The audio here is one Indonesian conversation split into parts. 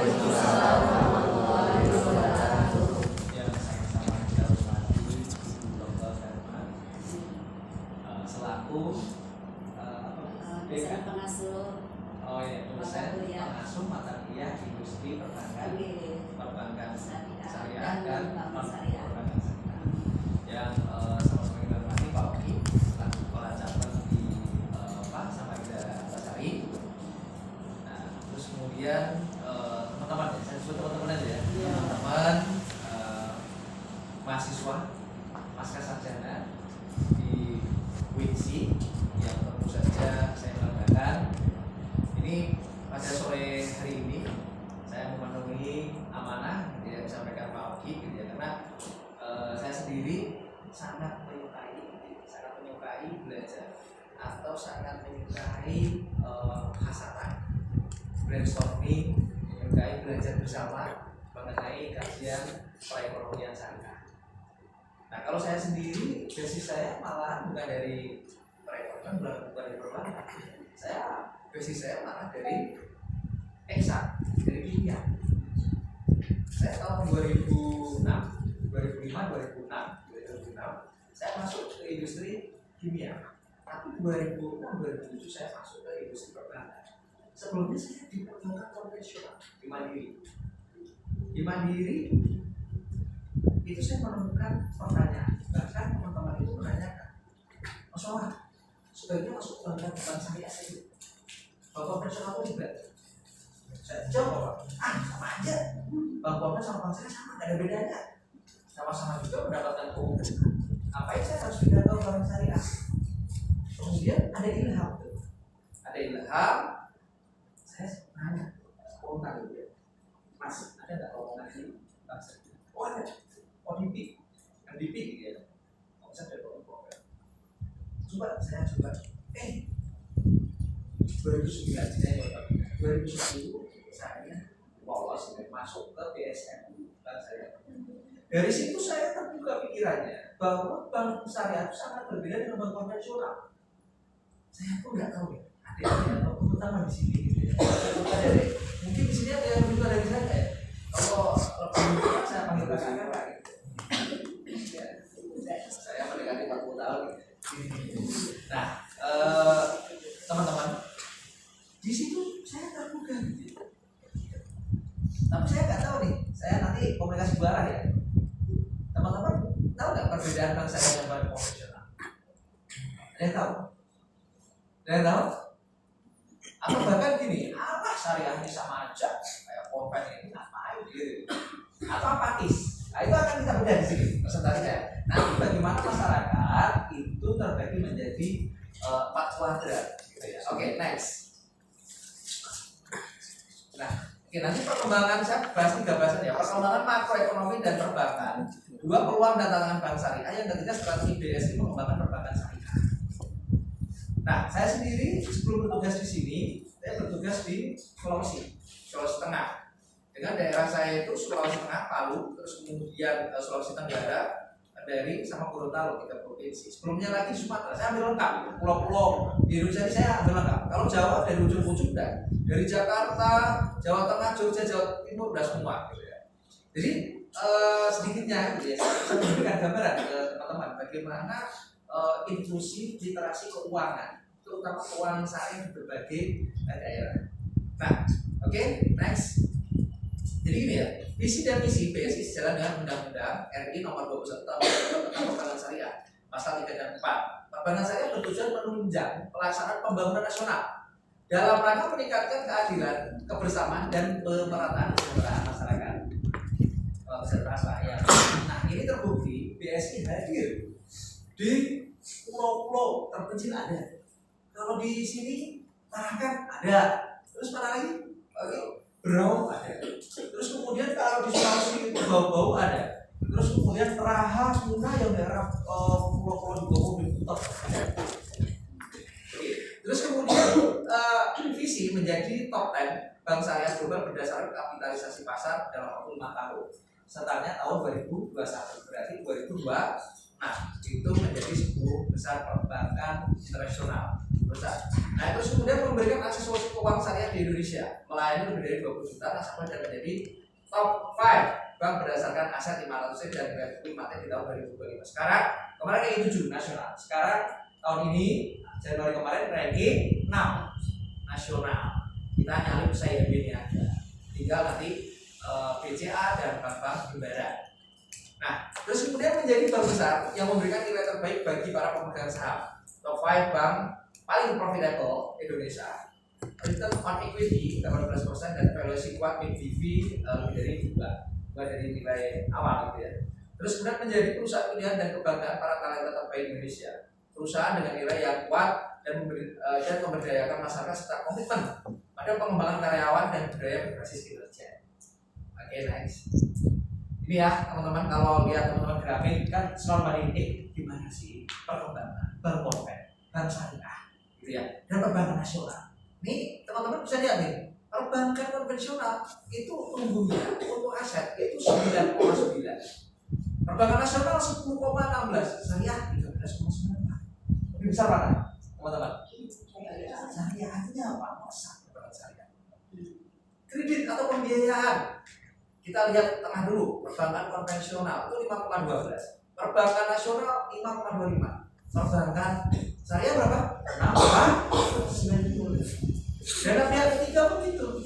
Yang sama-sama kita hormati Dr. Herman selaku dosen pengasuh pengasuh mata kuliah industri perbankan syariah dan perbankan syariah yang sama-sama kita hormati Pak Oki selaku kepala cabang di Samarinda Antasari. Nah, terus kemudian teman-teman ya, saya sebut teman-teman aja ya, teman-teman mahasiswa pasca sarjana di WINSI yang tentu saja saya banggakan. Ini pada sore hari ini saya memenuhi amanah gitu ya, disampaikan Pak Oki gitu ya, karena saya sendiri sangat menyukai belajar atau sangat menyukai hasanah, brainstorming, menyukai belajar bersama mengenai kajian perekonomian syariah. Nah, kalau saya sendiri basis saya malah bukan dari perekonomian, bukan dari perbankan. Basis saya malah dari eksak, dari kimia. Saya tahun 2006, saya masuk ke industri kimia. Tapi 2006-2007 saya masuk ke industri perbankan. Sebelumnya saya di perbankan konvensional, di Mandiri itu saya menemukan pertanyaan. Bahkan teman-teman itu menanyakan, Mas Wah, sebaiknya masuk bank syariah saja. Bank konvensional itu juga. Saya jawab, sama aja. Bank konvensional sama bank syariah sama, nggak ada bedanya. Sama-sama juga mendapatkan keuntungan. Ngapain saya harus pindah ke bank syariah? Kemudian ada ilham tuh. Saya nanya, spontan gitu ya. Mas, ada nggak lowongan di bank syariah? Oh ada. ODP gitu ya. Saya ada program. Saya coba. 2009 saya lolos dan masuk ke BSM bank syariah. Dari situ saya terbuka pikirannya bahwa bank syariah sangat berbeda dengan bank konvensional. Saya pun nggak tahu ya, ada atau terutama di sini gitu ya. Mungkin di sini ada yang lebih tua dari saya ya. Kalau lebih saya panggil kakak lah gitu. Saya mendekati 40 tahun gitu. Nah, teman-teman, di situ saya terbuka gitu. Tapi saya nggak tahu nih, saya nanti komunikasi barah ya. Teman-teman tahu nggak perbedaan bank syariah dan bank konvensional? Ada yang tahu? Atau bahkan gini, apa syariah ini sama aja kayak konven ini ngapain gitu? Atau apatis? Nah, itu akan kita bedah di sini presentasinya. Nanti bagaimana masyarakat itu terbagi menjadi 4 kuadran gitu ya. Oke, next. Nah, nanti perkembangan saya bahas 3 bahasan ya. Perkembangan makroekonomi dan perbankan, 2 peluang dan tantangan bank syariah, yang ketiga strategi BSI mengembangkan perbankan syariah. Nah, saya sendiri sebelum bertugas di sini, saya bertugas di Sulawesi Tengah. Dengan daerah saya itu Sulawesi Tengah, Palu, terus kemudian Sulawesi Tenggara, dari sama Gorontalo, 3 provinsi. Sebelumnya lagi Sumatera, saya ambil lengkap. Pulau-pulau di Indonesia saya ambil lengkap. Kalau Jawa dari ujung-ujung dan dari Jakarta, Jawa Tengah, Jogja, Jawa Timur udah semua gitu ya. Jadi sedikitnya gitu ya, saya memberikan gambaran ke teman-teman bagaimana inklusi literasi keuangan, terutama keuangan syariah di berbagai daerah. Nah, oke, next. Jadi gini ya, visi dan misi BSI sejalan dengan Undang-Undang RI Nomor 21 Tahun tentang Perbankan Syariah, Pasal 3 dan 4. Perbankan syariah bertujuan menunjang pelaksanaan pembangunan nasional dalam rangka meningkatkan keadilan, kebersamaan dan pemerataan kesejahteraan masyarakat, kesejahteraan rakyat. Nah, ini terbukti BSI hadir di pulau-pulau terpencil ada. Kalau di sini Tarakan ada, terus mana lagi? Berau ada. Terus kemudian kalau di Sulawesi itu Bau-Bau ada. Terus kemudian Raha, Muna yang daerah pulau-pulau di Bawah di Kutok. Terus kemudian visi menjadi top 10 bank syariah global berdasarkan kapitalisasi pasar dalam waktu 5 tahun. Startnya tahun 2021, berarti 2002. Nah, itu menjadi 10 besar perbankan internasional. besar. Nah, terus kemudian memberikan akses keuangan syariah di Indonesia, melayani lebih dari 20 juta nasabah dan menjadi top 5 bank berdasarkan aset 500 dan 25 di tahun 2025. Sekarang kemarin ranking 7 nasional. Sekarang tahun ini Januari kemarin ranking 6 nasional. Kita nyalip CIMB ini aja. Tinggal nanti BCA dan bank-bank himbara. Nah, terus kemudian menjadi bank besar yang memberikan nilai terbaik bagi para pemegang saham. Top 5 bank paling profitable Indonesia. Return on equity 18% dan valuasi kuat PBV lebih dari 2 dari nilai awal gitu ya. Terus kemudian menjadi perusahaan pilihan dan kebanggaan para talenta terbaik Indonesia. Perusahaan dengan nilai yang kuat dan memberdayakan masyarakat serta komitmen pada pengembangan karyawan dan budaya berbasis kinerja. Oke, next. Ini ya teman-teman, kalau lihat teman-teman grafik kan selalu banding gimana sih perkembangan bank konven, bank syariah gitu ya, dan perbankan nasional. Nih teman-teman bisa lihat nih, perbankan konvensional itu tumbuhnya untuk aset itu 9,9, perbankan nasional 10,16, syariah 13,9. Lebih besar mana teman-teman? Syariah artinya apa? Masa perbankan syariah. Kredit atau pembiayaan, kita lihat tengah dulu, perbankan konvensional itu 5,12, perbankan nasional 5,25, perbankan syariah berapa? 6,90. Dan pihak ketiga begitu.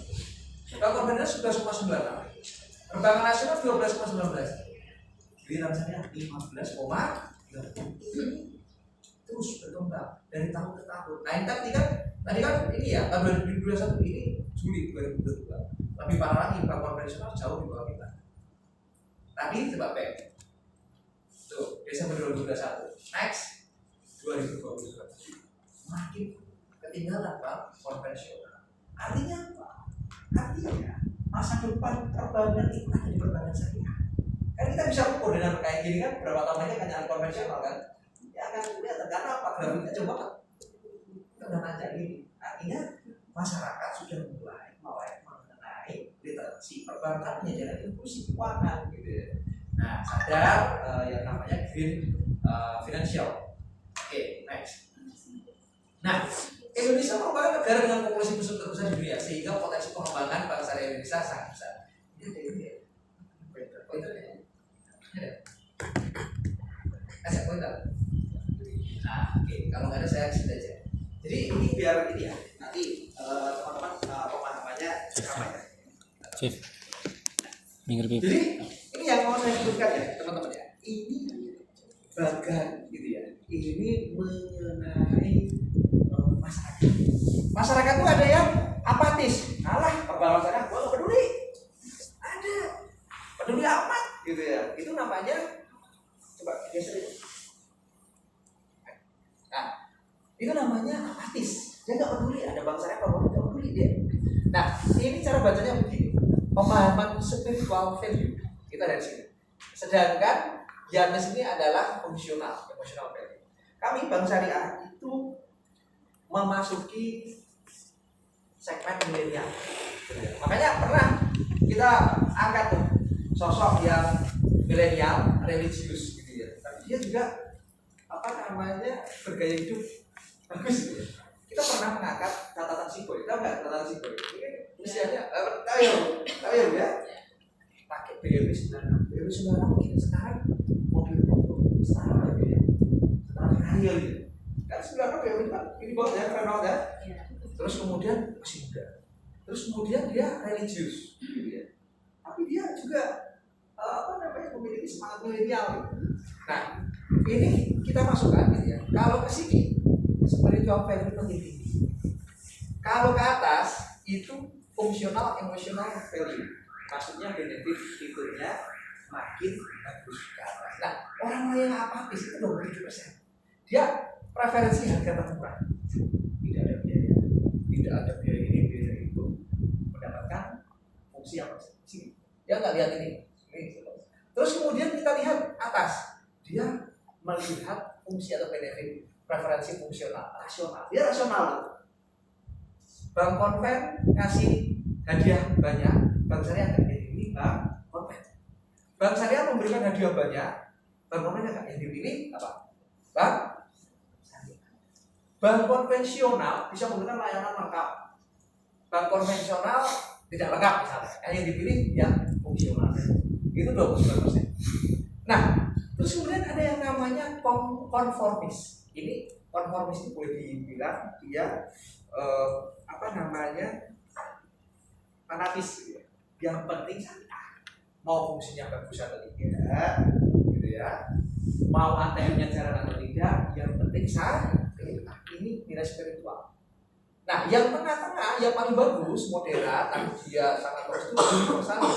Bank konvensional 11,96, perbankan nasional 12,19, giliran syariah 15,30. Terus berkembang dari tahun ke tahun. Nah, tadi kan ini ya, tahun 2021 ini Juli 2022. Lebih parah lagi, bank konvensional jauh di bawah kita. Tadi coba back. Tuh, Desember 2021. Next 2022. Makin ketinggalan bank konvensional. Artinya apa? Artinya masa depan perbankan itu ada di perbankan syariah. Kan kita bisa ukur dengan kayak gini kan, berapa tahun lagi akan nyari konvensional kan? Ya akan kelihatan karena apa? Grafiknya coba kan. Kita udah nanya ini. Artinya masyarakat sudah mulai literasi perbankan menjadi inklusi keuangan gitu ya. Nah, sadar yang namanya green financial. Oke, next. Nah, Indonesia merupakan negara dengan populasi muslim terbesar di dunia sehingga potensi pengembangan bank syariah Indonesia sangat besar. Ini ada ini ya. Pointer ya. Ada. Kasih pointer. Nah, oke, kalau nggak ada saya kasih aja. Jadi ini biar ini ya. Nanti teman-teman pemahamannya sama ya. Chief, minggir pipi. Jadi ini yang mau saya sebutkan ya teman-teman ya. Ini bagian gitu ya. Ini mengenai masyarakat. Masyarakat itu ada yang apatis. Alah, perbankan saya gua nggak peduli. Ada peduli amat gitu ya. Itu namanya coba geser itu. Nah, itu namanya apatis. Dia nggak peduli. Ada bangsa apa nggak peduli dia. Nah, ini cara bacanya begini. Pemahaman spiritual value kita dari sini. Sedangkan Yanes ini adalah fungsional, emotional value. Kami Bank Syariah itu memasuki segmen milenial. Makanya pernah kita angkat tuh sosok yang milenial, religius gitu ya. Tapi dia juga bergaya hidup bagus gitu ya. Kita pernah mengangkat catatan Siboy, tahu nggak catatan Siboy? Ini usianya, tahu ya? Pakai BMW 96, BMW 96 mungkin sekarang mobil sekarang ya, sekarang Harrier gitu. Kan 96 BMW ini bos ya, keren banget ya. Terus kemudian masih muda, terus kemudian dia religius, gitu ya. Tapi dia juga memiliki semangat milenial. Nah, ini kita masukkan gitu ya. Kalau ke sini spiritual value makin tinggi. Kalau ke atas itu fungsional emotional value. Maksudnya benefit figurnya makin bagus ke atas. Nah, orang yang apatis itu 27%. Dia preferensi harga termurah. Tidak ada biaya. Tidak ada biaya ini, biaya itu. Mendapatkan fungsi yang sini. Dia nggak lihat ini. Terus kemudian kita lihat atas. Dia melihat fungsi atau benefit, preferensi fungsional, rasional. Dia rasional. Bank konven ngasih hadiah banyak, bank syariah nggak dipilih bank konven. Bank syariah memberikan hadiah banyak, bank konven nggak yang dipilih apa? Bank syariah. Bank konvensional bisa menggunakan layanan lengkap. Bank konvensional tidak lengkap misalnya. Yang dipilih yang fungsional. Itu 29%. Nah, terus kemudian ada yang namanya konformis. Ini konformis itu boleh dibilang dia fanatis gitu ya. Yang penting syariah. Mau fungsinya bagus atau tidak, gitu ya. Mau ATM-nya jalan atau tidak, yang penting syariah. Ini nilai spiritual. Nah, yang tengah-tengah, yang paling bagus, moderat, tapi dia sangat bagus itu universalis.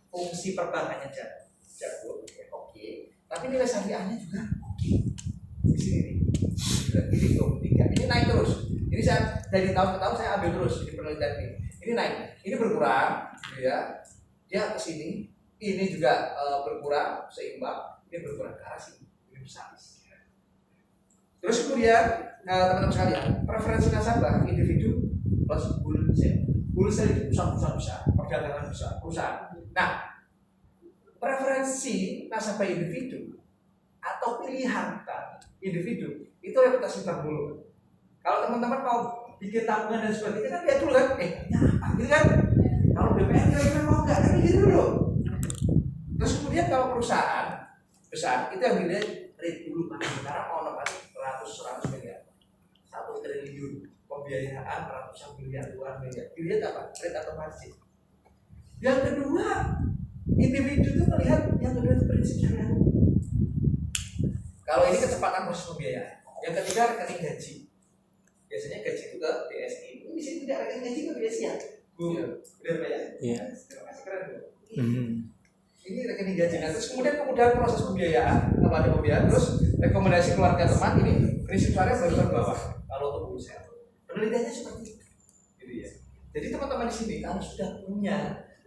Fungsi perbankannya jago, ya, oke. Tapi nilai syariahnya juga oke. Di sini nih. Ini tuh, ini naik terus. Ini saya dari tahun ke tahun saya ambil terus di penelitian ini. Ini naik, ini berkurang, gitu ya. Dia ke sini, ini juga berkurang seimbang, ini berkurang ke arah sini, ini besar. Terus kemudian teman-teman sekalian, preferensi nasabah individu plus wholesale. Wholesale itu perusahaan besar, perdagangan besar, perusahaan. Nah, preferensi nasabah individu atau pilihan individu itu reputasi bank dulu. Kalau teman-teman mau bikin tabungan dan sebagainya kan lihat dulu kan, apa gitu kan? Kalau BPN kira-kira mau nggak kan gitu dulu. Terus kemudian kalau perusahaan besar itu yang dilihat rate dulu karena mau nempati 100 miliar, 1 triliun pembiayaan ratusan miliar, luar miliar. Dilihat apa? Rate atau margin. Yang kedua, individu itu melihat yang kedua itu prinsip syariah. Kalau ini kecepatan proses pembiayaan. Yang ketiga rekening gaji. Biasanya gaji itu ke BSI. Ini di sini tidak rekening gaji ke BSI ya. Benar Pak ya? Iya. Terima kasih keren Bu. Ini rekening gaji. Nah, terus kemudian proses pembiayaan, kalau ada pembiayaan, terus rekomendasi keluarga teman ini prinsip syariah baru ke bawah. Kalau untuk wholesale, penelitiannya seperti itu. Gitu ya. Jadi teman-teman di sini kalau sudah punya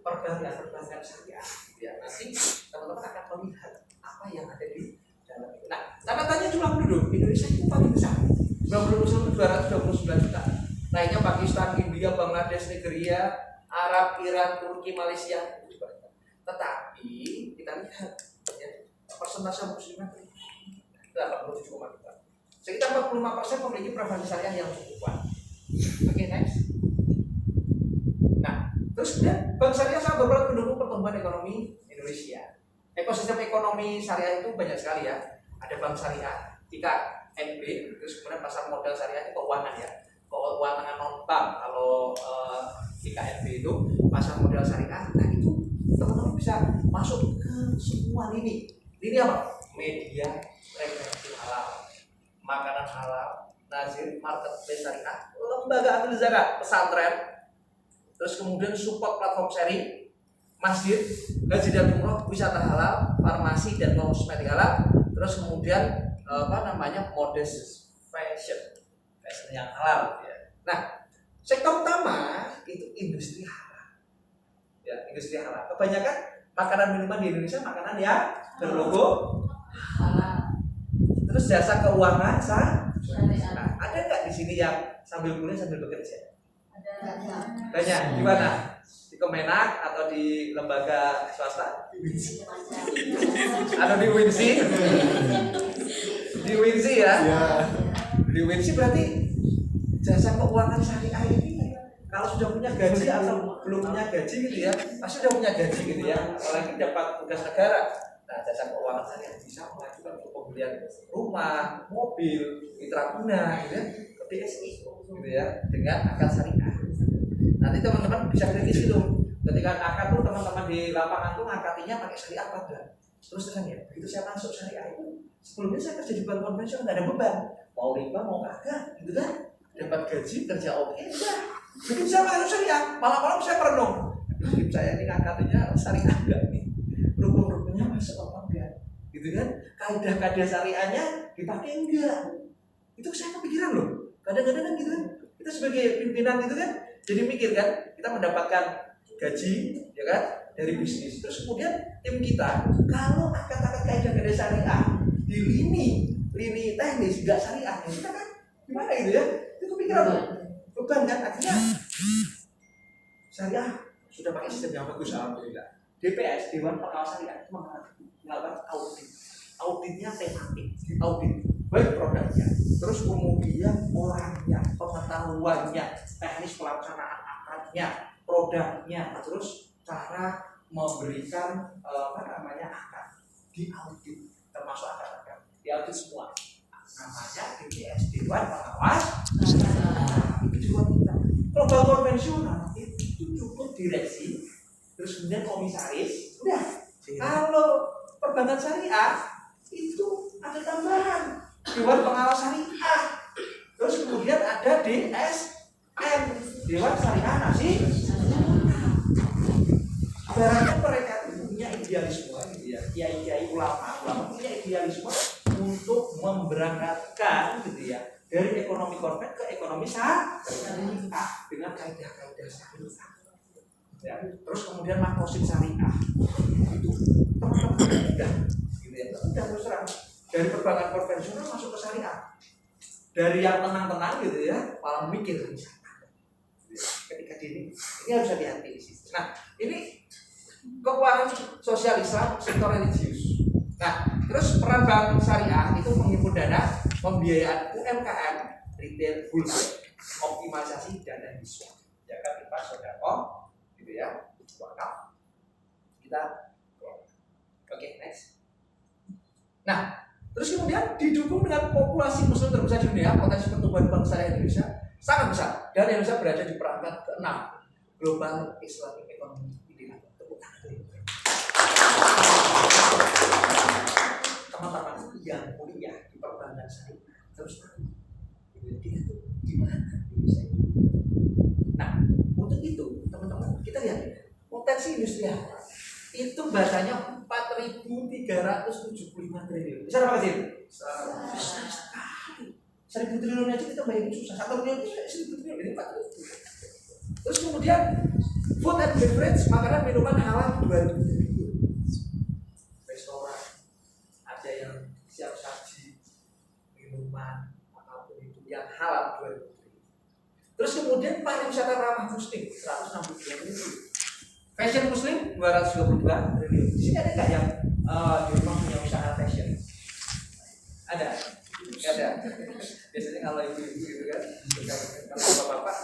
perbankan syariah, ya nanti teman-teman akan melihat apa yang ada di dalam itu. Nah, tanda tanya jumlah penduduk Indonesia itu paling besar. Jumlah penduduk itu 229 juta. Lainnya Pakistan, India, Bangladesh, Nigeria, Arab, Iran, Turki, Malaysia. Tetapi kita lihat ya, persentase muslimnya 87,2. Sekitar 45% memiliki preferensi syariah yang cukup kuat. Oke, next. Nah, terus kemudian bank syariah sangat berperan mendukung pertumbuhan ekonomi Indonesia. Ekosistem ekonomi syariah itu banyak sekali ya. Ada bank syariah, IKNB, terus kemudian pasar modal syariah itu keuangan ya. Keuangan non bank. Kalau IKNB itu pasar modal syariah. Nah itu teman-teman bisa masuk ke semua lini. Lini apa? Media, referensi halal, makanan halal, nazir, marketplace syariah, lembaga amil zakat, pesantren, terus kemudian support platform sharing, masjid, haji dan umroh, wisata halal, farmasi dan kosmetik halal, terus kemudian modest fashion yang halal. Ya. Nah, sektor utama itu industri halal. Ya, industri halal. Kebanyakan makanan minuman di Indonesia makanan yang berlogo halal. Terus jasa keuangan nah, ada nggak di sini yang sambil kuliah sambil bekerja? Ada. Banyak. Di mana? Di Kemenak atau di lembaga swasta? Atau di Winsi? Di Winsi ya? Di Winsi berarti jasa keuangan syariah ini kalau sudah punya gaji atau belum punya gaji gitu ya, pasti sudah punya gaji gitu ya, apalagi dapat tugas negara. Nah, jasa keuangan syariah bisa mengajukan untuk pembelian rumah, mobil, mitra guna gitu ya, ke BSI gitu ya, dengan akad syariah. Nanti teman-teman bisa kritis itu. Ketika akad tuh teman-teman di lapangan tuh ngakatinya pakai syariah apa enggak? Terus terang ya, begitu saya masuk syariah itu, sebelumnya saya kerja di bank konvensional nggak ada beban, mau riba mau kagak, gitu kan? Dapat gaji kerja oke, udah. Begitu saya masuk syariah, malam-malam saya merenung. Hidup saya ini ngakatinya syariah enggak nih? Rukun-rukunnya masuk apa enggak? Gitu kan? Kaidah-kaidah syariahnya dipakai enggak? Itu saya kepikiran loh. Kadang-kadang kan gitu kan, kita sebagai pimpinan gitu kan, jadi mikir kan, kita mendapatkan gaji, ya kan, dari bisnis. Terus kemudian tim kita, kalau akad-akad kaidah-kaidah syariah di lini teknis enggak syariah, kita kan gimana gitu ya? Itu kepikiran loh. Beban kan, akhirnya syariah sudah pakai sistem yang bagus, alhamdulillah. DPS, Dewan Pengawas Syariah, itu melakukan audit. Auditnya tematik, audit baik produknya, terus kemudian orangnya, pengetahuannya, teknis pelaksanaan akadnya, produknya, terus cara memberikan akad diaudit, termasuk akad diaudit semua. Namanya DPS, Dewan Pengawas. Itu juga kita. Kalau bank konvensional itu cukup direksi, terus kemudian komisaris, udah. Kalau perbankan syariah itu ada tambahan Dewan Pengawas Syariah, terus kemudian ada DSN, Dewan Syariah Nasi. Ibaratnya mereka itu punya idealisme, gitu ya, kiai-kiai ulama punya idealisme untuk memberangkatkan, gitu ya, dari ekonomi korporat ke ekonomi syariah dengan kaidah-kaidah syariah. Ya, terus kemudian makosid syariah itu teman-teman udah, gitu ya, udah terus terang dari perbankan konvensional masuk ke syariah, dari yang tenang-tenang, gitu ya, malah mikir ketika ini harus hati-hati di situ. Nah, ini keuangan sosial Islam sektor religius. Nah, terus peran bank syariah itu menghimpun dana, pembiayaan UMKM, retail, wholesale, optimalisasi dana hibah, jaga pipa sedekah, gitu ya, wakaf. Kita, oke, next. Nah, terus kemudian didukung dengan populasi muslim terbesar di dunia, potensi pertumbuhan bank syariah Indonesia sangat besar, dan Indonesia berada di perangkat ke-6 global Islamic economy indikator. Teman-teman yang kuliah di perbankan syariah terus kita tuh gimana Indonesia itu? Nah, untuk itu teman-teman kita lihat potensi industri itu bahasanya 4.375 triliun. Besar apa sih? Besar sekali. 1.000 triliun aja kita bayangin susah. 1 triliun itu 1.000 triliun, ini 4.000. Terus kemudian food and beverage, makanan minuman halal 2.000 triliun. Restoran, ada yang siap saji, minuman apapun itu yang halal 2.000 triliun. Terus kemudian pariwisata ramah muslim 162 triliun. Fashion muslim 222 triliun. Di sini ada nggak yang di rumah punya usaha fashion? Ada? Ada. Biasanya kalau ibu-ibu gitu kan, kalau bapak-bapak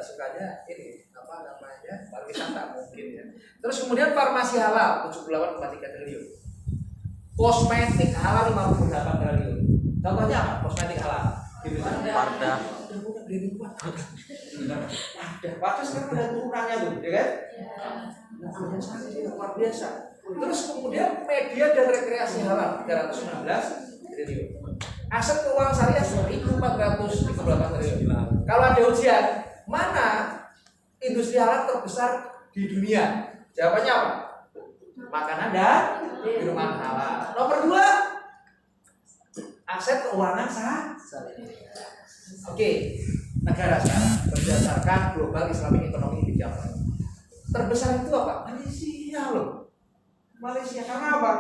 sukanya ini apa namanya pariwisata mungkin ya. Terus kemudian farmasi halal 78,3 triliun. Kosmetik halal 58 triliun. Contohnya apa? Kosmetik halal. Parda. Wadah sekarang ada turunannya tuh, ya kan? Luar biasa. Terus kemudian media dan rekreasi halal 316 triliun. Aset keuangan syariah 1.438 triliun. Kalau ada ujian, mana industri halal terbesar di dunia? Jawabannya apa? Makanan dan minuman halal. Nomor 2, aset keuangan syariah. Oke, negara sekarang berdasarkan global Islamic economy indikator terbesar itu apa? Malaysia loh. Malaysia karena apa?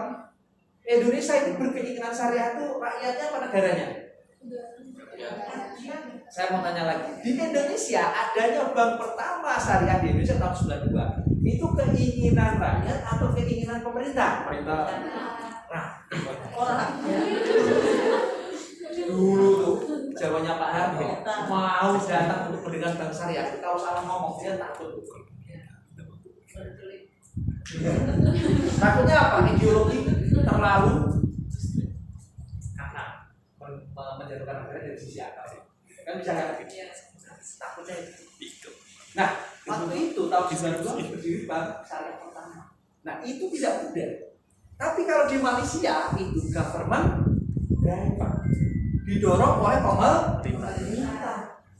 Indonesia itu berkeinginan syariah itu rakyatnya apa negaranya? Saya mau tanya lagi. Di Indonesia adanya bank pertama syariah di Indonesia tahun 92. Itu keinginan rakyat atau keinginan pemerintah? Pemerintah. Nah, dulu tuh jawabannya Pak Harto mau datang untuk mendirikan bank syariah, kalau salah ngomong dia takut. Takutnya apa? Ideologi terlalu kanan, menjatuhkan negara dari sisi akal. Kan bisa nggak? Takutnya itu. Nah, waktu itu tahun 92 berdiri bank syariah pertama. Nah, itu tidak mudah. Tapi kalau di Malaysia itu government driver, didorong oleh pemerintah.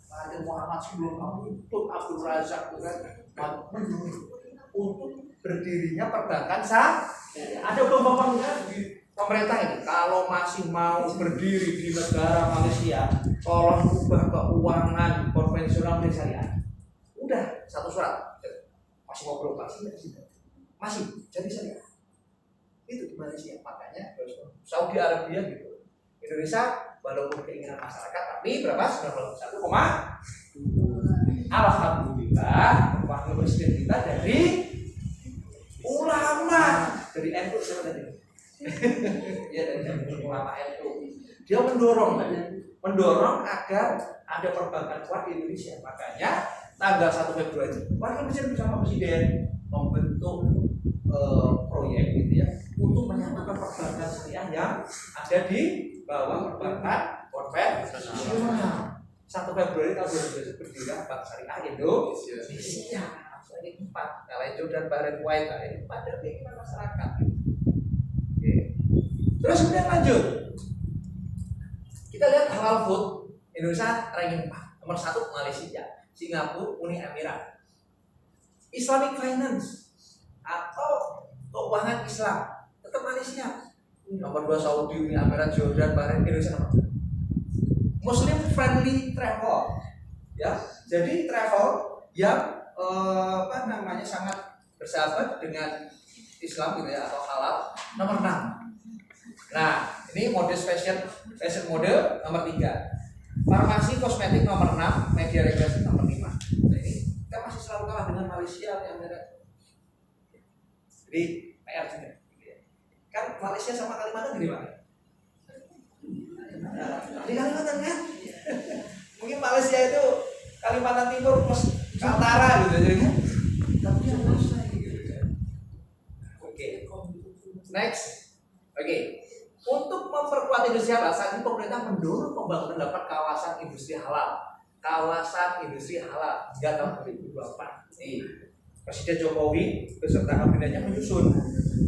Ada Muhammad sebelum untuk Abdul Razak untuk berdirinya perbankan syariah. Ada bapak-bapak di pemerintah ini, kalau masih mau berdiri di negara Malaysia, tolong ubah keuangan konvensional menjadi syariah. Udah satu surat, masih ngobrol masih jadi syariah. Itu di Malaysia, makanya Saudi Arabia gitu. Indonesia walaupun keinginan masyarakat, tapi berapa? 91, alhamdulillah wakil presiden kita dari ulama, dari NU siapa tadi? Ya dari ulama NU. Dia mendorong agar ada perbankan kuat di Indonesia. Makanya tanggal 1 Februari Wakil Presiden bersama Presiden membentuk proyek gitu ya untuk menyatukan perbankan syariah yang ada di bawah perbankan konvensional. 1 Februari tahun 2020 berdiri Bank Syariah Indonesia. Ini 4, kalau Jordan, Bahrain, Kuwait, ini 4 dari keinginan masyarakat. Oke. Terus kemudian lanjut. Kita lihat halal food Indonesia ranking 4, nomor 1 Malaysia, Singapura, Uni Emirat. Islamic Finance atau keuangan Islam tetap Malaysia. Nomor 2 Saudi, Uni Emirat, Jordan, Bahrain, Indonesia nomor 1. Muslim friendly travel, ya. Jadi travel yang sangat bersahabat dengan Islam gitu ya atau halal nomor 6. Nah, ini modest fashion mode nomor 3. Farmasi kosmetik nomor 6, media rekreasi nomor 5. Nah, ini kita masih selalu kalah dengan Malaysia yang merah. Jadi PR juga. Kan Malaysia sama Kalimantan gini, Pak. Di Kalimantan kan? Mungkin Malaysia itu Kalimantan Timur plus Kaltara gitu jadi kan. Tapi yang selesai gitu kan. Oke. Next. Oke. Untuk memperkuat industri halal, saat ini pemerintah mendorong pembangunan kawasan industri halal. Kawasan industri halal hingga tahun 2024. Nih, Presiden Jokowi beserta kabinetnya menyusun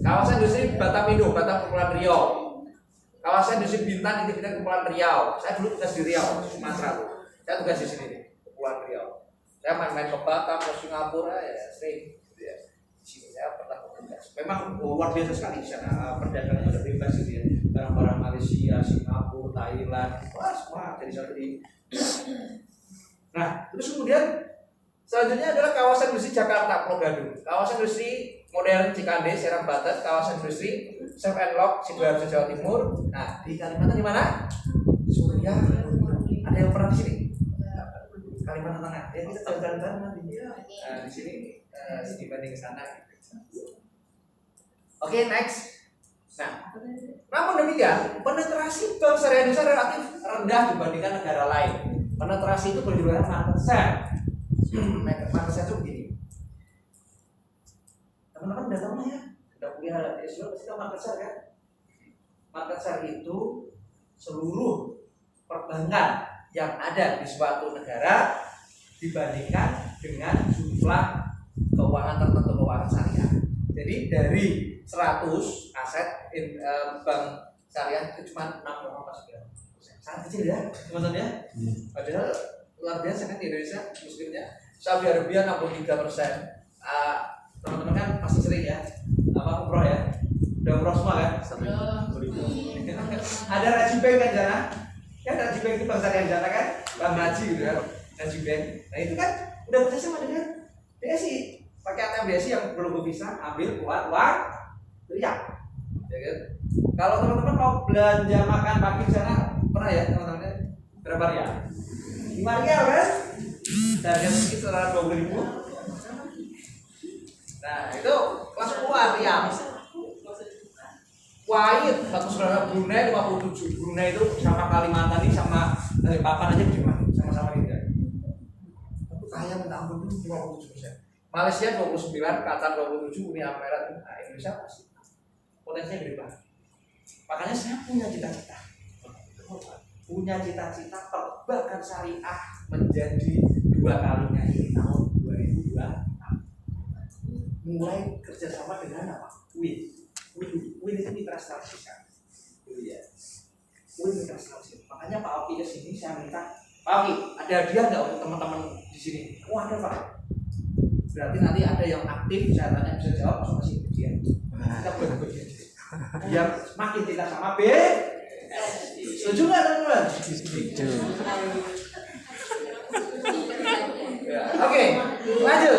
kawasan industri Batamindo, Batam Kepulauan Riau. Kawasan industri Bintan itu Bintan Kepulauan Riau. Saya dulu tugas di Riau, Sumatera tuh. Saya tugas di sini, Kepulauan Riau. Saya main-main ke Batam, ke Singapura ya sering. Gitu ya. Di sini saya pernah bertugas. Memang luar biasa sekali di sana. Perdagangan sudah bebas gitu ya. Barang-barang Malaysia, Singapura, Thailand, wah semua jadi satu di. Nah, terus kemudian selanjutnya adalah kawasan industri Jakarta, Pulau Gadung. Kawasan industri modern Cikande, Serang Banten. Kawasan industri Chef and Lock, Sidoarjo, Jawa Timur. Nah, di Kalimantan di mana? Surya. Ada yang pernah di sini? Kalimantan Tengah. Ya kita jalan-jalan nanti. Nah, di sini dibanding ke sana. Oke, next. Nah, namun demikian, penetrasi bank syariah Indonesia relatif rendah dibandingkan negara lain. Penetrasi itu berjumlah market share. Market share itu begini. Teman-teman udah tahu ya? Udah kuliah S2 pasti tahu market share kan? Market share itu seluruh perbankan yang ada di suatu negara dibandingkan dengan jumlah keuangan tertentu, keuangan syariah. Jadi dari 100 aset bank syariah itu cuma 6,9%. Sangat kecil ya, teman-teman ya. Padahal luar biasa kan di Indonesia muslimnya. Saudi Arabia 63%. Teman-teman kan pasti sering ya umroh ya. Udah umroh semua kan? Ada Raji Bank kan sana? Kan Raji Bank itu bang syariah sana kan? Bang Raji gitu kan? Raji Bank. Nah itu kan udah kerjasama dengan BSI. Pakai ATM BSI yang belum bisa ambil keluar uang riak. Ya kan? Kalau teman-teman mau belanja makan pagi di sana pernah ya teman-teman? Berapa rial? 5 rial kan? Harga sekitar 20.000. Nah itu langsung keluar rial. Kuwait 100 Brunei 57. Brunei itu sama Kalimantan ini sama Papan aja gimana? Sama-sama gitu. Tapi kaya minta ampun itu 57%. Malaysia 29, Qatar 27, Uni Emirat, nah Indonesia masih potensinya gede banget. Makanya saya punya cita-cita perbankan syariah menjadi 2 kalinya ini tahun 2026. Mulai kerjasama dengan apa? Win itu mitra strategis. Iya. Win mitra strategis. Makanya Pak Oki kesini saya minta, Pak Oki ada hadiah nggak untuk teman-teman di sini? Oh ada Pak. Berarti nanti ada yang aktif, saya tanya bisa jawab, langsung kasih hadiah. Kita bagi-bagi biar makin kita sama B. Setuju nggak teman-teman? Setuju. Oke, lanjut.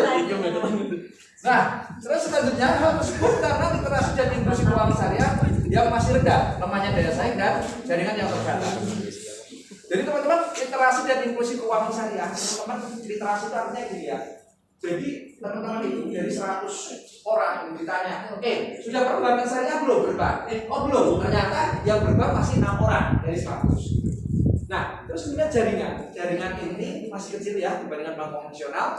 Nah, terus selanjutnya hal tersebut karena literasi dan inklusi keuangan syariah yang masih rendah, lemahnya daya saing dan jaringan yang terbatas. Jadi teman-teman, literasi dan inklusi keuangan syariah, teman-teman literasi itu artinya gini ya. Jadi teman-teman itu dari 100 orang yang ditanya, sudah perbankan syariah belum berbank? Oh belum, ternyata yang berbank masih 6 orang dari 100. Nah, terus kemudian jaringan ini masih kecil ya dibandingkan bank konvensional.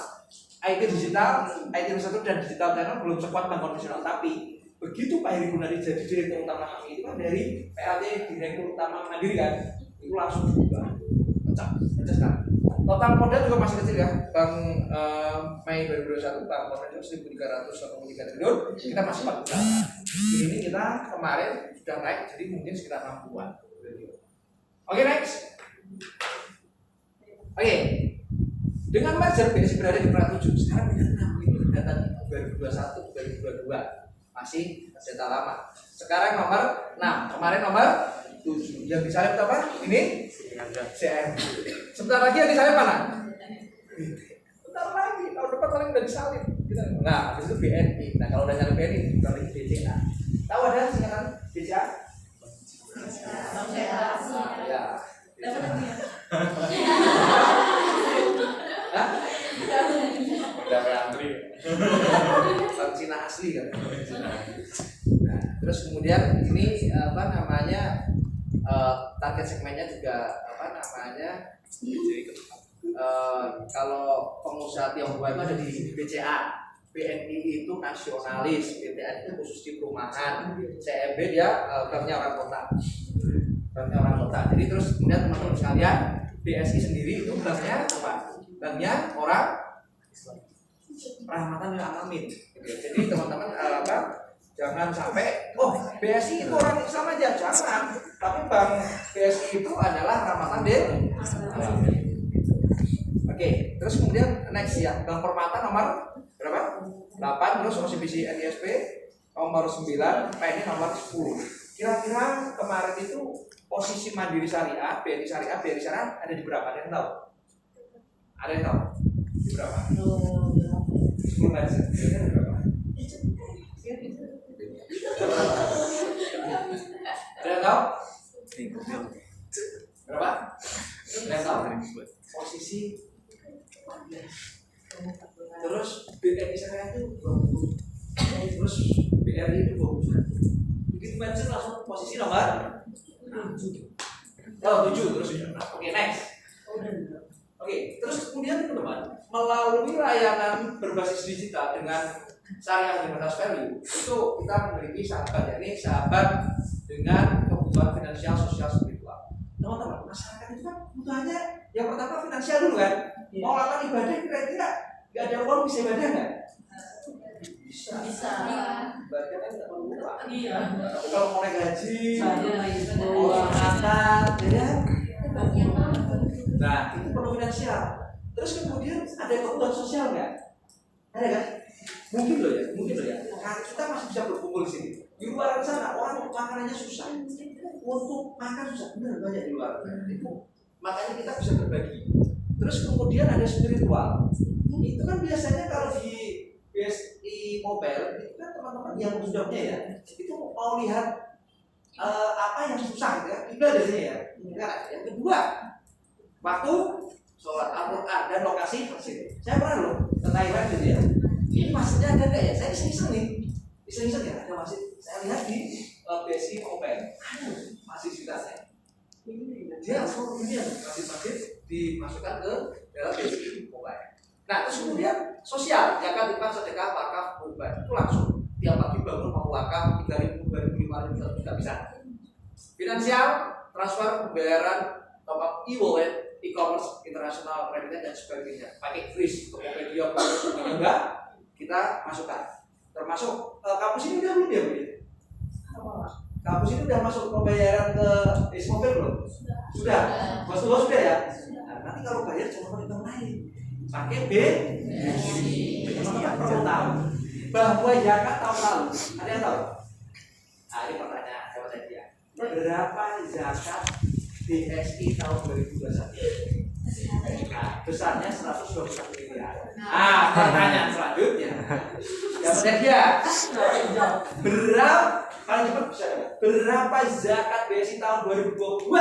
IT digital, IT infrastruktur dan digital channel belum sekuat bank konvensional, tapi begitu Pak Heri Gunadi jadi direktur utama kami itu kan dari PLT direktur utama Mandiri kan, itu langsung berubah, pecah sekali. Total modal juga masih kecil ya, Bank Mei 2021 Bank modal 1.383 triliun, kita masih 48. Ini kita kemarin sudah naik jadi mungkin sekitar 60-an. Oke, next. Oke. Dengan merger BSI berada di peringkat 7. Sekarang dengan 6 itu data 2021 2022 masih data lama. Sekarang nomor 6, kemarin nomor 7. Yang disalib apa? Ini CM. Sebentar lagi yang disalib mana? Sebentar lagi, tahun depan paling udah disalib. Nah, habis itu BNI. Nah, kalau udah nyalip BNI, kita lagi BCA. Tahu ada singkatan BCA? Ya. Udah antri. Bank Cina asli kan. Nah, terus kemudian ini target segmennya juga kalau pengusaha Tionghoa itu ada di BCA, BNI itu nasionalis, BTN itu khusus di perumahan, CMB dia banknya orang kota. Jadi terus kemudian teman-teman sekalian, BSI sendiri itu banknya apa? Banknya orang rahmatan lil alamin. Jadi teman-teman jangan sampai BSI itu orang Islam aja, jangan. Tapi bank BSI itu adalah rahmatan lil alamin. Oke, terus kemudian next ya, Bank Permata nomor berapa? 8, terus OCBC NISP nomor 9, PNI nomor 10. Kira-kira kemarin itu posisi Mandiri Syariah, BNI Syariah ada di berapa? Ada yang tahu? Ada yang tahu? Di berapa? 10 aja. Ada berapa? Ada yang tahu? Berapa? Ada yang tahu? Posisi terus BNI Syariah itu 20, terus BRI itu 21. Begitu mention langsung posisi nomor 7 terus. Oke, next. Oke, terus kemudian teman-teman melalui layanan berbasis digital dengan syariah universal value itu kita memiliki sahabat, yakni sahabat dengan kebutuhan finansial, sosial, spiritual. Teman-teman, masyarakat itu kan kebutuhannya yang pertama finansial dulu kan. Mau lakukan ibadah kira-kira nggak ada uang bisa ibadah nggak? Bisa. Ibadah kan nggak perlu uang. Iya. Tapi kalau mau naik gaji, mau angkat, ya. Nah itu perlu finansial. Terus kemudian ada kebutuhan sosial nggak? Ada kan? Mungkin loh ya. Karena kita masih bisa berkumpul di sini. Di luar sana orang makanannya susah. Untuk makan susah, benar banyak di luar. Itu makanya kita bisa berbagi. Terus kemudian ada spiritual. Itu kan biasanya kalau di BSI Mobile itu kan teman-teman yang sudah punya ya, itu mau lihat apa yang susah gitu ya, ibadahnya ya. Yang kedua, waktu sholat Al-Quran dan lokasi masjid. Saya pernah loh ke Thailand gitu ya. Ini masjidnya ada nggak ya? Saya iseng ya, ada masjid. Saya lihat di BSI Mobile, masjid sekitarnya. Dia seluruh dunia masjid dimasukkan ke dalam BSI Mobile. Nah terus kemudian sosial, zakat, infak, sedekah, wakaf, kurban itu langsung tiap pagi bangun mau wakaf 3.000, 2.000, 5.000 juga bisa. Finansial, transfer, pembayaran, top up e-wallet, e-commerce, international remittance dan sebagainya. Pakai Kris, Tokopedia, enggak kita masukkan. Termasuk kampus ini udah belum ya Bu? Kampus ini udah masuk pembayaran ke BSI Mobile belum? Sudah. Mas Tuhan sudah ya? Nah, nanti kalau bayar jangan pakai bank lain. Pakai BSI. Teman-teman perlu tahu bahwa zakat tahun lalu ada yang tahu? Nah, ini pertanyaan jawab saja. Berapa zakat BSI tahun 2021? Nah, besarnya 121 miliar. Nah, pertanyaan selanjutnya. Jawab saja. Paling cepat bisa dapat. Berapa zakat BSI tahun 2022?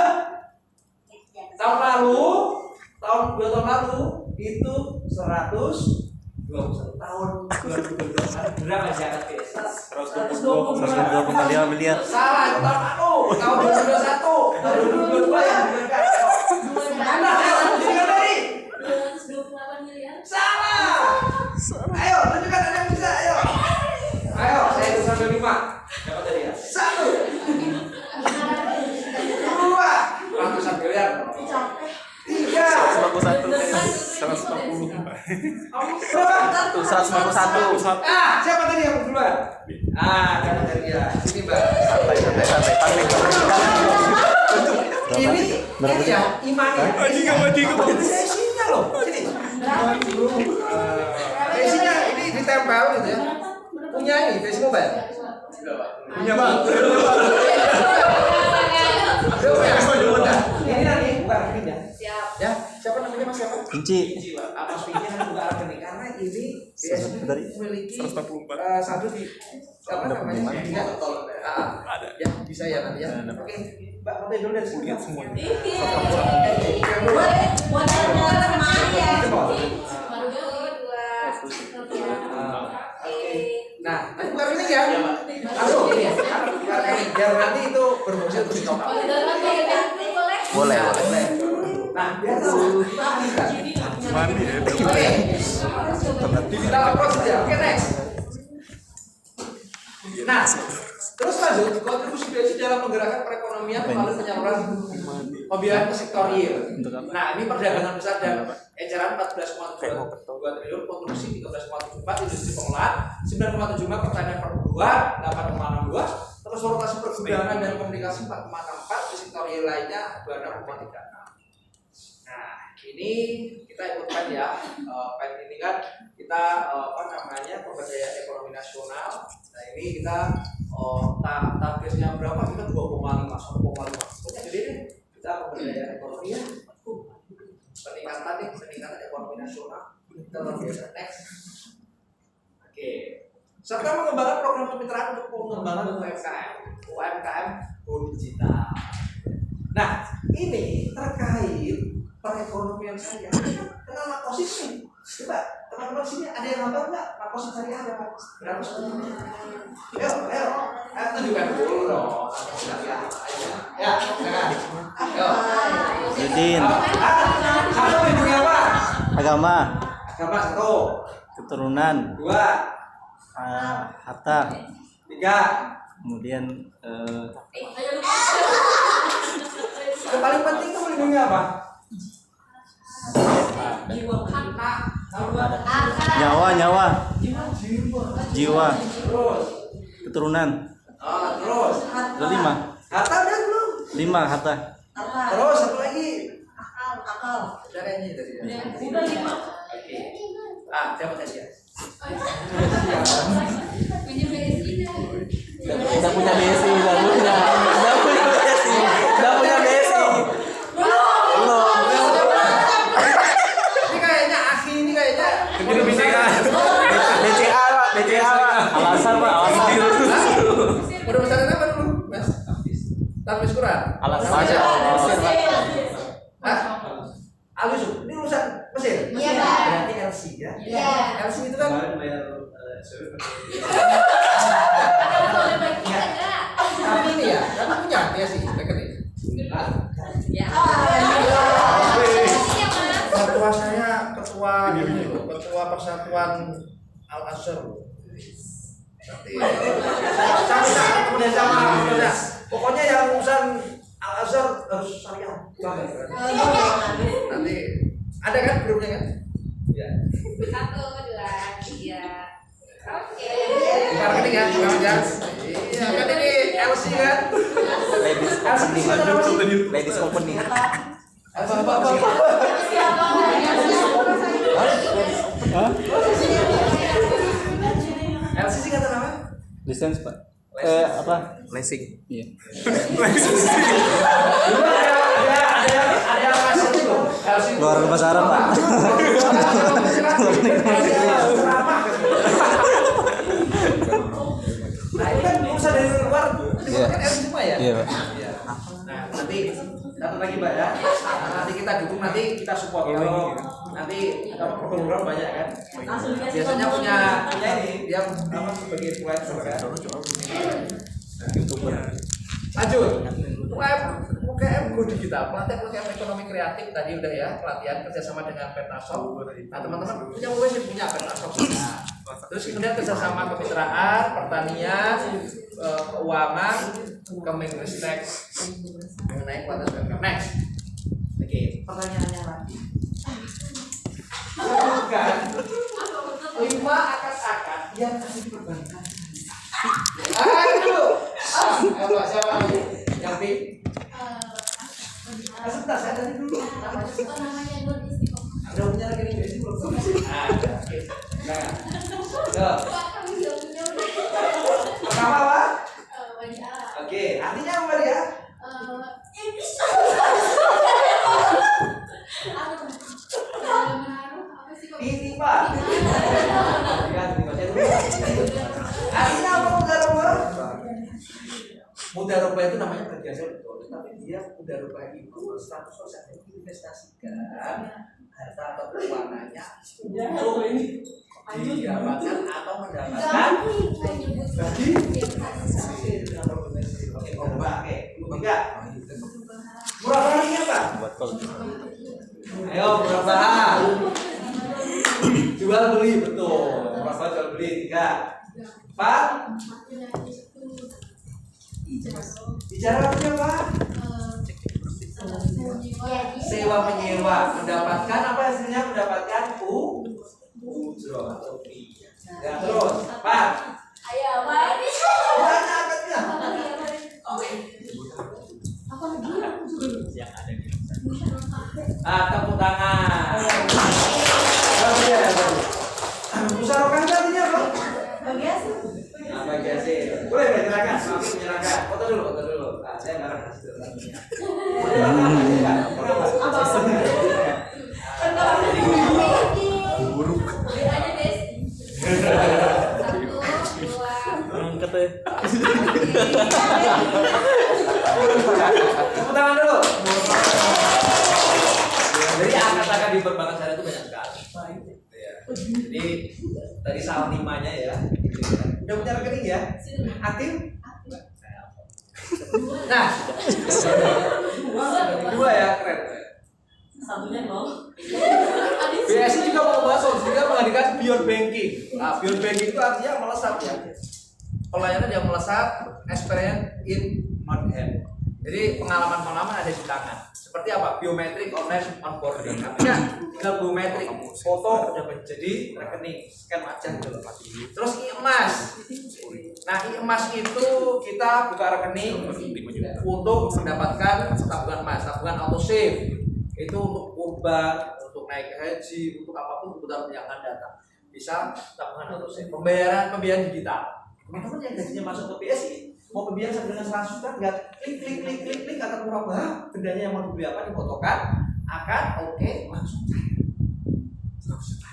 Tahun 2 tahun lalu itu 121 21 tahun 2024 berapa zakat BS? 120 miliar. Salah, itu tahun aku. Tahun 2021, tahun 2022 yang digunakan. Mana? Ayo, tunjukkan tadi. 228 miliar. Salah. Ayo, tunjukkan ada yang bisa. Ayo. Ayo, saya hitung sampai 5. Dapat tadi ya. 1, 2, ratusan miliar. 3, 141. berapa? 151. Siapa tadi yang duluan? Dapat tadi ya. Sini Mbak. Santai. Ini ya imannya. Isinya loh. Sini. Isinya ini ditempel gitu ya. Punya ini, base mobile. Punya Bang. Ini nanti buka rekening ya. Siap. Ya, siapa namanya Mas siapa? Kunci. Mas Vicky nanti buka rekening karena ini BSD memiliki satu di apa namanya? Ya, bisa ya nanti ya. Oke, Mbak Kote dulu dari sini. Buat semuanya. Nah, nanti buka rekening ya. Langsung ini ya. Buka rekening biar nanti itu berfungsi untuk di top up. Boleh. Nah, biar tahu. Oke. Kita approach ya. Oke, next. Nah, terus lanjut, kontribusi BSD dalam menggerakkan perekonomian melalui penyaluran pembiayaan ke sektor real. Nah, ini perdagangan besar dan eceran 14,2 triliun, kontribusi 13,74, industri pengolahan 9,75, pertanian perburuan 8,62, terus rotasi pergudangan dan komunikasi 4,64, di sektor real lainnya 26,36. Nah, ini kita ikutkan ya. Pen ini kan kita pemberdayaan ekonomi nasional. Nah, ini kita targetnya berapa? Kita 2,5, 1,5. Pokoknya gede deh. Kita pemberdayaan ekonomi ya. Peningkatan ekonomi nasional. Kita luar biasa. Next. Oke. Serta mengembangkan program kemitraan untuk pengembangan UMKM go digital. Nah, ini terkait perekonomian saya. Kenal makosis nih. Coba teman-teman sini ada yang nonton nggak? Makosis saya ada berapa sebetulnya? Ayo, tunjukkan dulu dong. Ya, ayo. Yudin. Satu bentuknya apa? Agama. Agama 1. Keturunan. 2. Harta. 3. Kemudian Yang paling penting itu melindungi apa? nyawa. Jiwa. Terus. Keturunan. Terus. Ada 5. Harta udah belum? 5 harta. Terus satu lagi. Akal. Udah kayaknya tadi. Udah 5. Oke. Dapat aja. Udah punya besi, udah punya besi. Belum. Ini kayaknya Aki ini kayaknya. Ini BCA. Alasan Pak, alasan. Udah pesanan apa dulu, Mas? Tapi Quran. Alasan. Al-Yusuf. Ini lulusan Mesir. Iya, Pak. Berarti LC ya. Iya. LC itu kan tapi ini ya, kan punya dia sih rekening. Ya. Ketua saya ketua ini loh, ketua persatuan Al Azhar. Sama. Pokoknya yang urusan Al Azhar harus syariah. Nanti ada kan grupnya kan? Ya. 1, 2, 3. Oke. Bukan rekening ya, bukan ya. Iya kan ini LC kan? Ladies company. Apa? LCC kata nama? Lisensi Pak. Apa? Leasing. Iya. Ada yang masuk itu. Luar bahasa Arab Pak. Nah ini kan urusan dari luar, Iya. kan LC semua ya? Iya Pak. Nah nanti satu lagi Mbak ya. Nanti kita dukung, nanti kita support. Kalau nanti apa program banyak kan. Langsung dikasih Biasanya tombol. punya ini dia apa sebagai influencer kan. Lanjut. UKM Go Digital, pelatihan UKM ekonomi kreatif tadi udah ya, pelatihan kerjasama dengan Pertasop. Nah teman-teman punya punya Pertasop. Terus kemudian kerjasama kemitraan, pertanian, keuangan, Kemenristek mengenai kualitas UMKM. Next. Oke, pertanyaannya lagi. Sebutkan 5 akad-akad yang akan diperbankan. Aduh. Ayo siapa lagi? Yang B. Sebentar, saya tadi dulu. Namanya Nur Istiqomah. Udah punya lagi nih sih belum? Ada. Oke. Nah. Tuh. Kami belum punya udah. Pertama apa? Wajah Allah. Oke, artinya apa ya? Ini Pak. Lihat dibaca dulu. Artinya apa mudaroba? Mudaroba itu namanya berjasa betul, tapi dia mudaroba itu 100% diinvestasikan harta atau keuangannya untuk didapatkan atau mendapatkan bagi murah barangnya apa? Ayo murah barang. Jual beli betul. Murah barang jual beli 3. Pak? Bicara apa? Sewa menyewa, mendapatkan apa hasilnya? Mendapatkan ujroh atau fee. Ya terus, Pak. Ayo, Pak. Banyak akadnya. Apa lagi? Tepuk tangan. Musyawarah artinya apa? Bagi hasil. Bagi hasil. Boleh menyerahkan, kami menyerahkan. Foto dulu. Nah, saya nggak akan hasil tadinya. Buruk. Aja Des. 1, 2. Angkat ya. Tepuk tangan dulu. Jadi akad-akad di perbankan syariah itu banyak sekali. Ya. Jadi tadi salah 5-nya ya. Udah punya rekening ya? Aktif? Nah, 2 ya, keren. Satunya mau. BSI juga mau masuk, juga menghadirkan beyond banking. Nah, beyond banking itu artinya melesat ya. Pelayanan yang melesat, experience in one hand. Jadi pengalaman-pengalaman ada di tangan. Seperti apa? Biometrik online onboarding. Artinya tinggal biometrik, foto udah menjadi rekening, scan aja gitu loh. Terus emas. Nah, emas itu kita buka rekening untuk mendapatkan tabungan emas, tabungan auto save. Itu untuk kurban, untuk naik haji, untuk apapun kebutuhan yang akan datang. Bisa tabungan auto save. Pembayaran digital. Teman-teman yang gajinya masuk ke BSI mau pembiayaan sampai dengan 100 juta, nggak klik akan merubah bendanya yang mau dibeli apa difotokan akan oke langsung cair 100 juta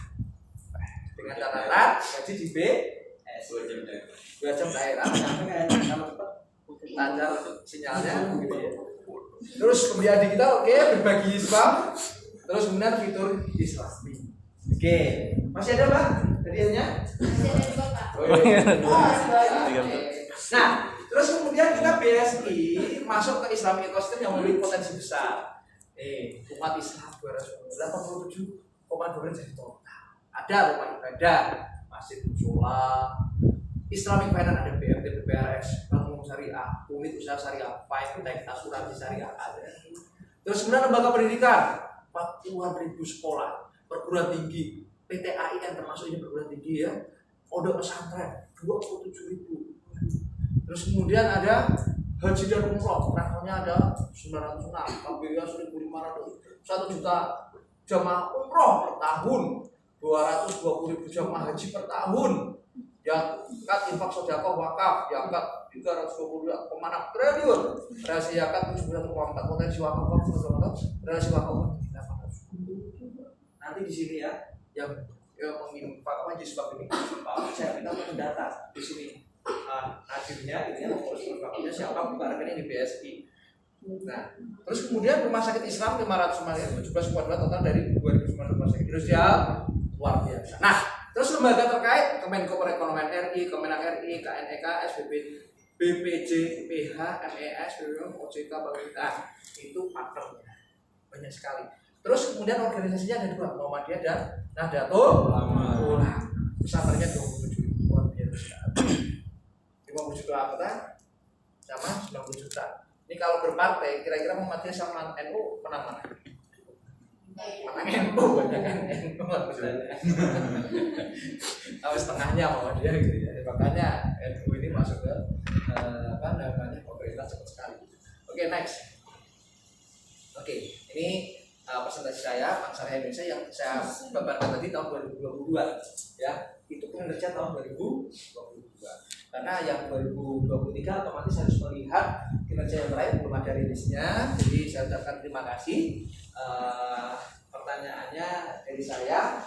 dengan catatan gaji di BS 2 jam daerah sampai kalau cepat lancar sinyalnya gitu ya. Terus pembiayaan digital oke, berbagi Islam, terus kemudian fitur Islami. Oke, masih ada Pak hadiahnya? Masih ada 2, Pak. Nah, terus kemudian kita BSI masuk ke Islamic ecosystem yang memiliki potensi besar. Umat Islam 287,2 jadi total. Ada rumah ibadah, masjid mushola, Islamic Finance ada BRT, BPRS, Bank Umum Syariah, unit usaha syariah, fintech, asuransi syariah ada. Terus kemudian lembaga pendidikan 40.000 sekolah, perguruan tinggi, PTAIN termasuk ini perguruan tinggi ya, pondok pesantren 27.000. Terus kemudian ada haji dan umroh, travelnya ada 906, KBW 1.500, 1 juta jamaah umroh per tahun, 220.000 jamaah haji per tahun, yang kat infak sedekah wakaf, yang kat 320 pemanah triliun, rahasia kat 79,4 potensi wakaf, rahasia wakaf 800. Nanti di sini ya, yang menginfak apa jisbak ini, Pak, saya minta untuk mendata di sini. Hasilnya ini yang siapa buka rekening di BSI. Nah, terus kemudian rumah sakit Islam 517,2 total dari 2019 Industrial luar biasa. Nah, terus lembaga terkait Kemenko Perekonomian RI, Kemenak RI, KNEK, SBB, BPJ, PH, MES, BPM, OJK, Bapak itu partnernya banyak sekali. Terus kemudian organisasinya ada 2, Muhammadiyah dan Nahdlatul Ulama. Pesertanya 27 luar biasa. 50 juta anggota sama 90 juta. Ini kalau berpartai, kira-kira Muhammadiyah sama NU menang mana? Menang NU, banyak kan NU maksudnya. Setengahnya Muhammadiyah gitu ya. Makanya NU ini masuk ke pemerintah cepat sekali. Oke, next. Oke, ini presentasi saya Bank Syariah Indonesia yang saya bebankan tadi tahun 2022 ya. Itu kinerja tahun 2022. Karena yang 2023 otomatis harus melihat kinerja yang lain, belum ada rilisnya. Jadi saya ucapkan terima kasih. Pertanyaannya dari saya